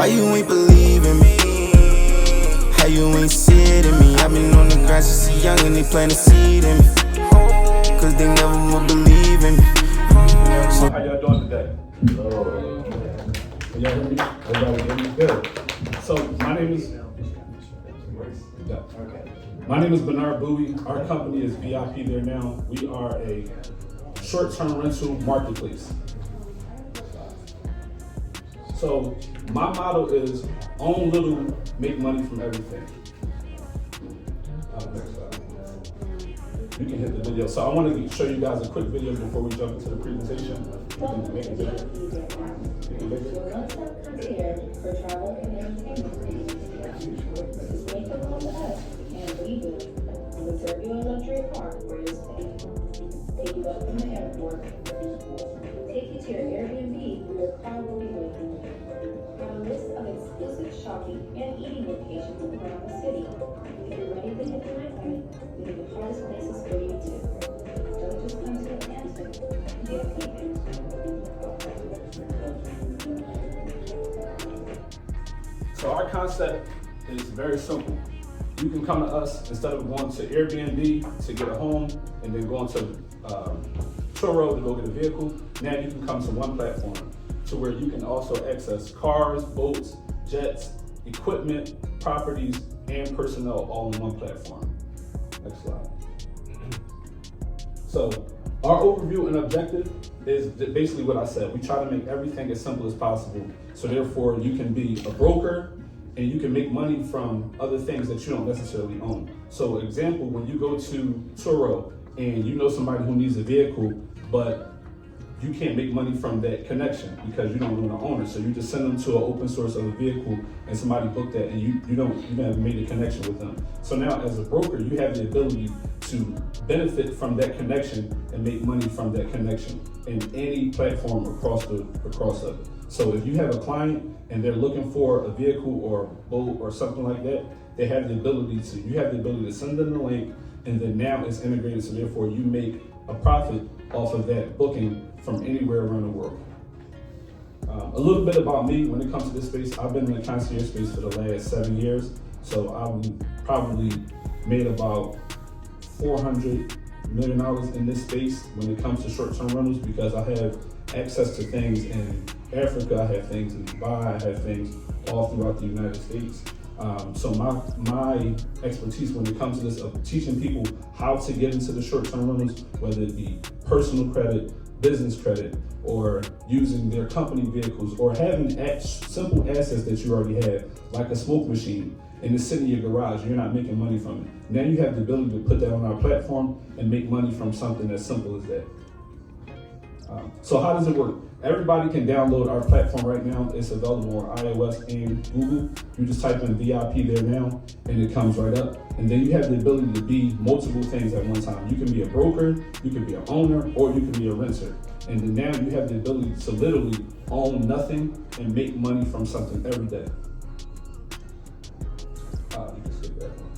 Why you ain't believe in me? How you ain't see it in me? I've been on the grass since young and they plant a seed in me. Cause they never will believe in me. How y'all doing today? Can y'all hear me? Everybody hear me? Good. So my name is Bernard Buie. Our company is VIP There Now. We are a short-term rental marketplace. So my motto is own little, make money from everything. You can hit the video. So I want to show you guys a quick video before we jump into the presentation. Make it bigger. Concierge for travel and entertainment. Just make a call to us and we will reserve you a luxury car for your stay. Take you up from the airport. Take you to your Airbnb where your car will be waiting. Have a list of exclusive shopping and eating locations around the city. If you're ready to hit the nightlife, we have the hottest places for you too. Don't just come to Atlanta, get a peek. So our concept is very simple. You can come to us instead of going to Airbnb to get a home and then going to Turo to go get a vehicle. Now you can come to one platform to where you can also access cars, boats, jets, equipment, properties, and personnel all in one platform. Next slide. So our overview and objective is basically what I said. We try to make everything as simple as possible. So therefore you can be a broker and you can make money from other things that you don't necessarily own. So example, when you go to Turo and you know somebody who needs a vehicle, but you can't make money from that connection because you don't know the owner. So you just send them to an open source of a vehicle and somebody booked that and you haven't made a connection with them. So now as a broker, you have the ability to benefit from that connection and make money from that connection in any platform across of it. So if you have a client and they're looking for a vehicle or a boat or something like that, you have the ability to send them the link, and then now it's integrated, so therefore you make a profit off of that booking from anywhere around the world. A little bit about me when it comes to this space. I've been in the concierge space for the last 7 years, so I've probably made about $400 million in this space when it comes to short-term rentals because I have access to things in Africa, I have things in Dubai, I have things all throughout the United States. So my expertise when it comes to this of teaching people how to get into the short-term rentals, whether it be personal credit, business credit, or using their company vehicles, or having simple assets that you already have, like a smoke machine, and it's sitting in your garage, you're not making money from it. Now you have the ability to put that on our platform and make money from something as simple as that. So how does it work? Everybody can download our platform right now. It's available on iOS and Google. You just type in VIP There Now and it comes right up. And then you have the ability to be multiple things at one time. You can be a broker, you can be an owner, or you can be a renter. And then now you have the ability to literally own nothing and make money from something every day. You can skip that one.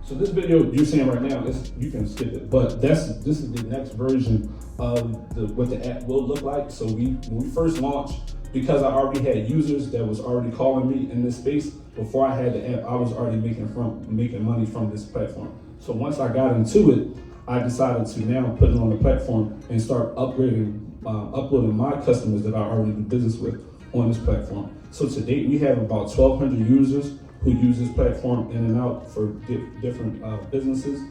So this video you're seeing right now, you can skip it, but this is the next version of what the app will look like. So when we first launched, because I already had users that was already calling me in this space, before I had the app, I was already making money from this platform. So once I got into it, I decided to now put it on the platform and start uploading my customers that I already do business with on this platform. So to date, we have about 1,200 users who use this platform in and out for different businesses.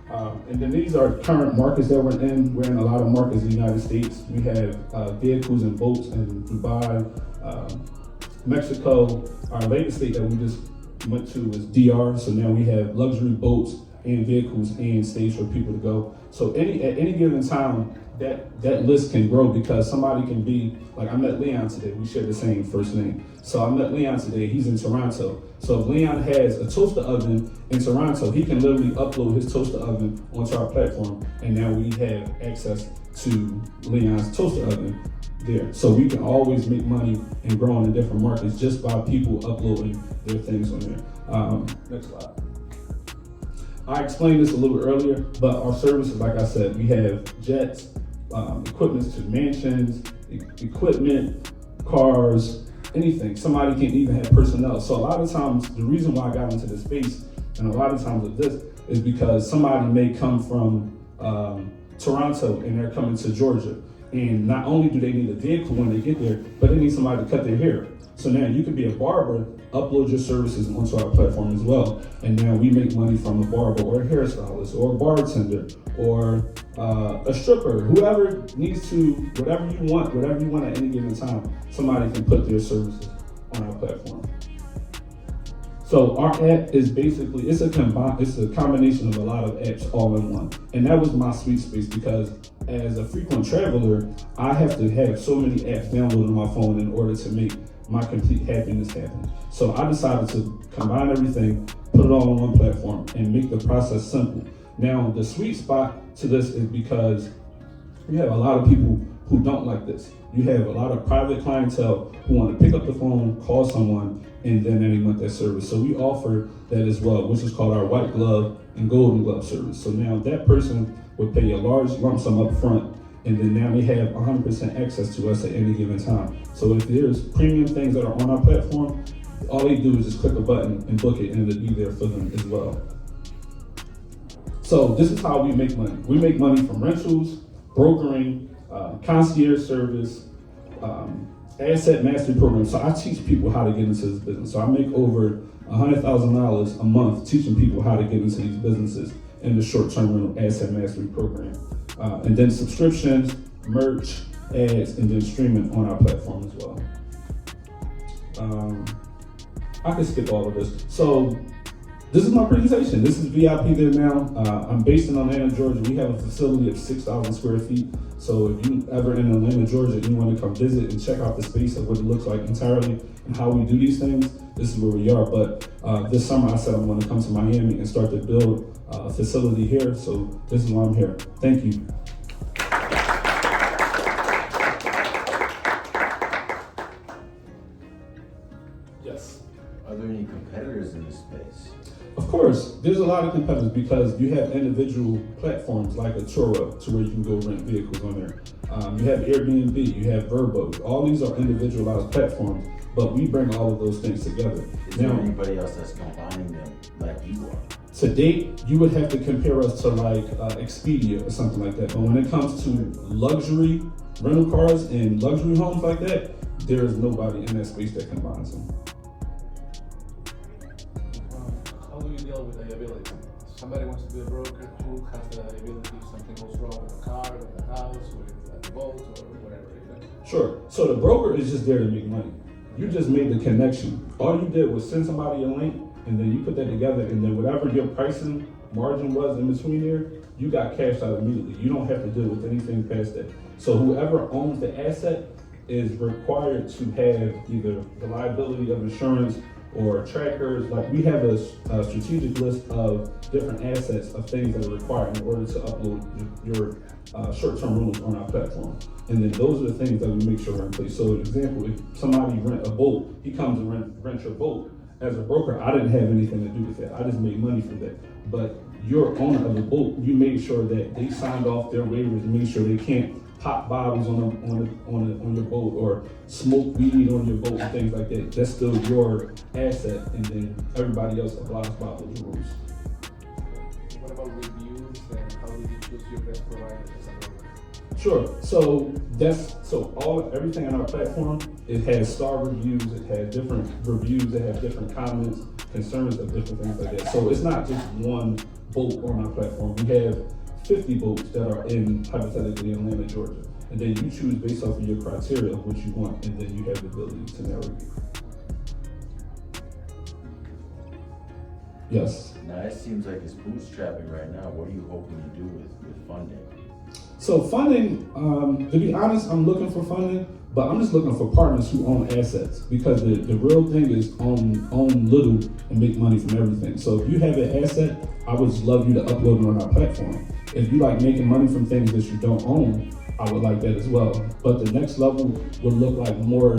And then these are current markets that we're in. We're in a lot of markets in the United States. We have vehicles and boats in Dubai, Mexico. Our latest state that we just went to is DR. So now we have luxury boats and vehicles and states for people to go. So at any given time, that list can grow because somebody can be, like I met Leon today, we share the same first name. So I met Leon today, he's in Toronto. So if Leon has a toaster oven in Toronto, he can literally upload his toaster oven onto our platform, and now we have access to Leon's toaster oven there. So we can always make money and grow in different markets just by people uploading their things on there. Next slide. I explained this a little bit earlier, but our services, like I said, we have jets, equipment to mansions, equipment, cars, anything. Somebody can even have personnel. So a lot of times, the reason why I got into this space, and a lot of times with this, is because somebody may come from Toronto and they're coming to Georgia. And not only do they need a vehicle when they get there, but they need somebody to cut their hair. So now you can be a barber, upload your services onto our platform as well. And now we make money from a barber or a hairstylist or a bartender or a stripper, whoever needs to, whatever you want at any given time, somebody can put their services on our platform. So our app is basically, it's a combination of a lot of apps all in one. And that was my sweet space because as a frequent traveler, I have to have so many apps downloaded on my phone in order to make my complete happiness happen. So I decided to combine everything, put it all on one platform and make the process simple. Now, the sweet spot to this is because you have a lot of people who don't like this. You have a lot of private clientele who want to pick up the phone, call someone, and then they want that service. So we offer that as well, which is called our white glove and golden glove service. So now that person would pay a large lump sum up front, and then now they have 100% access to us at any given time. So if there's premium things that are on our platform, all they do is just click a button and book it, and it'll be there for them as well. So this is how we make money. We make money from rentals, brokering, concierge service, asset mastery program. So I teach people how to get into this business. So I make over $100,000 a month teaching people how to get into these businesses in the short-term rental asset mastery program. And then subscriptions, merch, ads, and then streaming on our platform as well. I can skip all of this. So this is my presentation. This is VIP there now. I'm based in Atlanta, Georgia. We have a facility of 6,000 square feet. So if you ever in Atlanta, Georgia, and you want to come visit and check out the space of what it looks like entirely and how we do these things, this is where we are. But this summer I said I'm going to come to Miami and start to build a facility here. So this is why I'm here. Thank you. Yes. Are there any competitors in this space? Of course, there's a lot of competitors because you have individual platforms like a Turo to where you can go rent vehicles on there. You have Airbnb, you have Verbo. All these are individualized platforms, but we bring all of those things together. Is there anybody else that's combining them like you are? To date, you would have to compare us to like Expedia or something like that. But when it comes to luxury rental cars and luxury homes like that, there is nobody in that space that combines them. How do you deal with liability? Somebody wants to be a broker who has the liability if something goes wrong with the car, with the house, with the boat, or whatever. Sure. So the broker is just there to make money. You just made the connection. All you did was send somebody a link, and then you put that together, and then whatever your pricing margin was in between there, you got cashed out immediately. You don't have to deal with anything past that. So whoever owns the asset is required to have either the liability of insurance or trackers. Like we have a strategic list of different assets of things that are required in order to upload your short-term rentals on our platform. And then those are the things that we make sure are in place. So example, if somebody rent a boat, he comes and rent your boat. As a broker, I didn't have anything to do with that. I just made money from that. But your owner of the boat, you made sure that they signed off their waivers and made sure they can't pop bottles on your boat or smoke weed on your boat and things like that. That's still your asset, and then everybody else abides by those rules. What about reviews, and how do you choose your best provider as a broker? Sure. So everything on our platform, it has star reviews, it has different reviews, it has different comments, concerns of different things like that. So it's not just one boat on our platform. We have 50 boats that are hypothetically in Atlanta, Georgia. And then you choose based off of your criteria of what you want, and then you have the ability to navigate. Yes. Now it seems like it's bootstrapping right now. What are you hoping to do with funding? So funding, to be honest, I'm looking for funding, but I'm just looking for partners who own assets, because the real thing is own little and make money from everything. So if you have an asset, I would love you to upload it on our platform. If you like making money from things that you don't own, I would like that as well. But the next level would look like more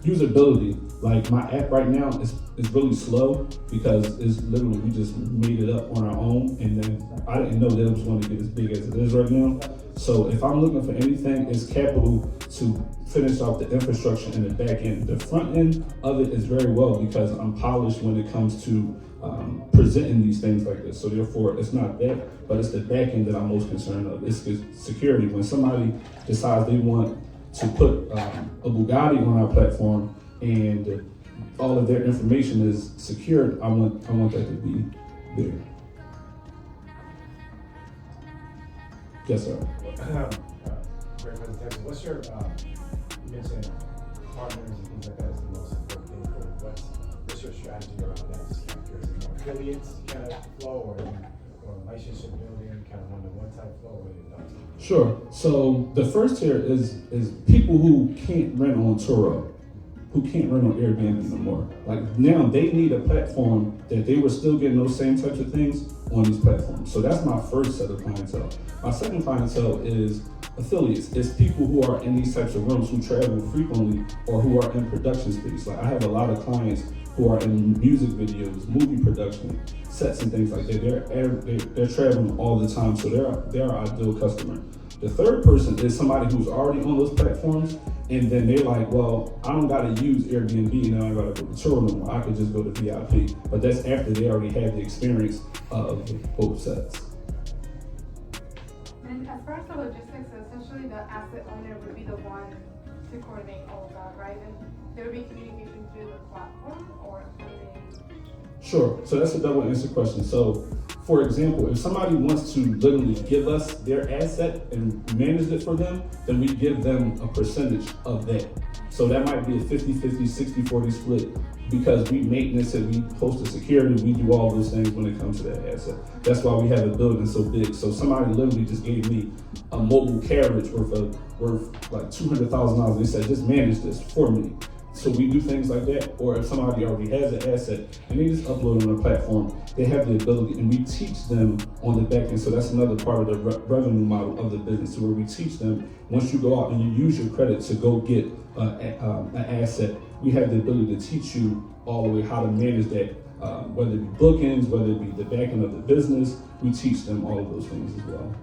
usability. Like my app right now is it's really slow because it's literally we just made it up on our own, and then I didn't know that it was going to get as big as it is right now. So if I'm looking for anything, it's capital to finish off the infrastructure and the back end. The front end of it is very well because I'm polished when it comes to presenting these things like this. So therefore, it's not that, but it's the back end that I'm most concerned of. It's security. When somebody decides they want to put a Bugatti on our platform and all of their information is secured, I want that to be there. Yes, sir. Great presentation. What's your, you mentioned partners and things like that is the most important thing for you. What's your strategy around that? Just kind of curious. More affiliates kind of flow or relationship building, kind of one-to-one type flow? What do you know? Sure. So the first tier is people who can't rent on Turo, who can't rent on Airbnb no more. Like now they need a platform that they were still getting those same types of things on these platforms. So that's my first set of clientele. My second clientele is affiliates. It's people who are in these types of rooms who travel frequently or who are in production space. Like I have a lot of clients who are in music videos, movie production, sets and things like that. They're traveling all the time, so they're our ideal customer. The third person is somebody who's already on those platforms, and then they're like, well, I don't gotta use Airbnb, now I gotta go to Turo no more. I could just go to VIP. But that's after they already had the experience of both sets. And as far as the logistics, essentially the asset owner would be the one to coordinate all of that, right? And there would be communication through the platform or through Sure. So that's a double answer question. So, for example, if somebody wants to literally give us their asset and manage it for them, then we give them a percentage of that. So that might be a 50-50, 60-40 split because we maintenance it, we host the security, we do all those things when it comes to that asset. That's why we have a building so big. So somebody literally just gave me a mobile carriage worth like $200,000. They said, just manage this for me. So we do things like that, or if somebody already has an asset and they just upload it on a platform, they have the ability, and we teach them on the back end. So that's another part of the revenue model of the business, so where we teach them, once you go out and you use your credit to go get an asset, we have the ability to teach you all the way how to manage that, whether it be bookings, whether it be the back end of the business, we teach them all of those things as well.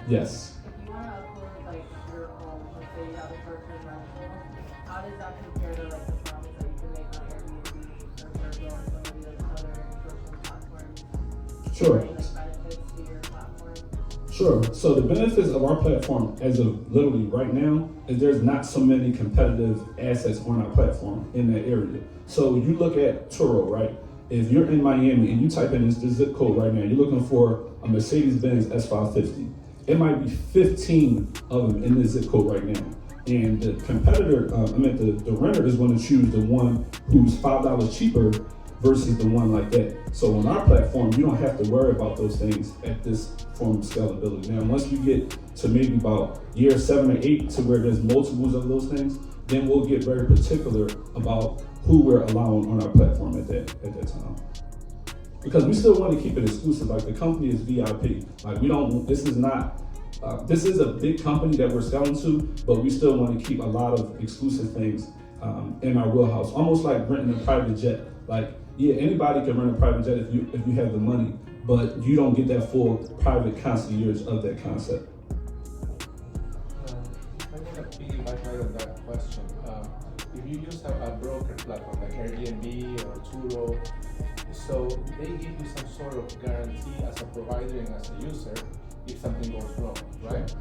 Yes. If you want to upload like your home, let's say you have a short-term rental, how does that compare to like the profits that you can make on Airbnb or Verbo or some of the other short-term platforms? Sure. Any like benefits to your platform? Sure. So the benefits of our platform as of literally right now is there's not so many competitive assets on our platform in that area. So you look at Turo, right? If you're in Miami and you type in this zip code right now, you're looking for a Mercedes-Benz S550. It might be 15 of them in this zip code right now. And the competitor, the renter is going to choose the one who's $5 cheaper versus the one like that. So on our platform, you don't have to worry about those things at this form of scalability. Now, once we get to maybe about year 7 or 8 to where there's multiples of those things, then we'll get very particular about who we're allowing on our platform at that time. Because we still want to keep it exclusive. Like the company is VIP. Like we don't. This is not. This is a big company that we're selling to, but we still want to keep a lot of exclusive things in our wheelhouse. Almost like renting a private jet. Like yeah, anybody can rent a private jet if you have the money, but you don't get that full private concierge of that concept. I want to piggyback right on that question. If you use a broker platform like Airbnb or Turo, so they give you some sort of guarantee as a provider and as a user if something goes wrong, right?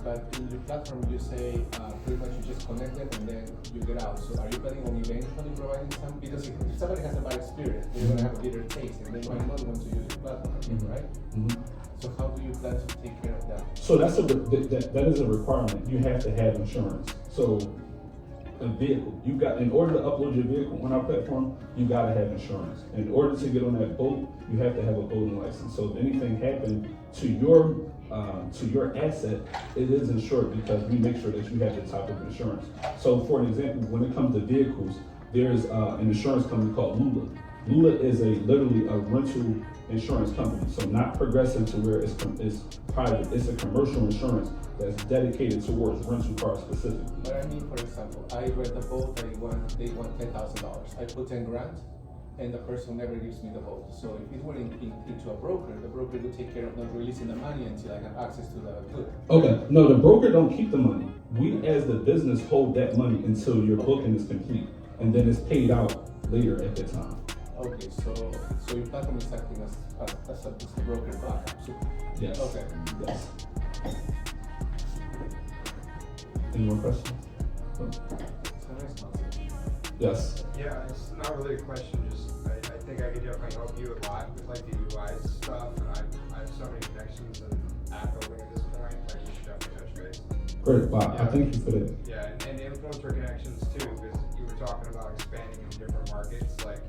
But in your platform you say pretty much you just connect them and then you get out. So are you planning on eventually providing some? Because if somebody has a bad experience, they're going to have a bitter taste and they might not want to use your platform, right? Mm-hmm. So how do you plan to take care of that? So that is a requirement. You have to have insurance. So a vehicle, in order to upload your vehicle on our platform, you gotta have insurance. In order to get on that boat, you have to have a boating license. So if anything happened to your asset, it is insured because we make sure that you have the type of insurance. So for an example, when it comes to vehicles, there's an insurance company called Lula. Lula is literally a rental insurance company, so not progressive to where it's private. It's a commercial insurance that's dedicated towards rental cars specifically. But I mean, for example, I rent a boat, they want $10,000. I put 10 grand, and the person never gives me the boat. So if it went into a broker, the broker would take care of not releasing the money until I have access to the good. Okay, no, the broker don't keep the money. We as the business hold that money until your booking is complete, and then it's paid out later at that time. Okay, so your platform is acting as a broker backup. So, Yes. okay. Yes. Any more questions? So nice concept. Yes. Yeah, it's not really a question, just I think I could definitely help you a lot with like the UI stuff, and I have so many connections and app building at this point, like you should definitely touch base. Great, wow, I thank you for that. Yeah, and the influencer connections too, because you were talking about expanding in different markets, like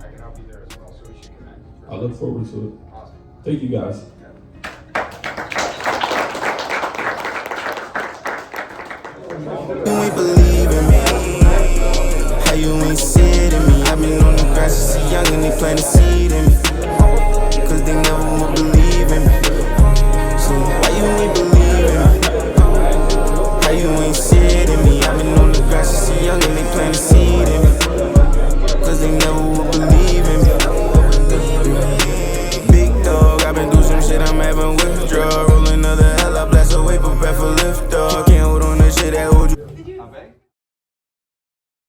I can help you there as well, so we should connect. I look forward to it. Awesome. Thank you guys. You ain't believe in me. How you ain't see it in me? I've been on the grass since a young and they plant a seed.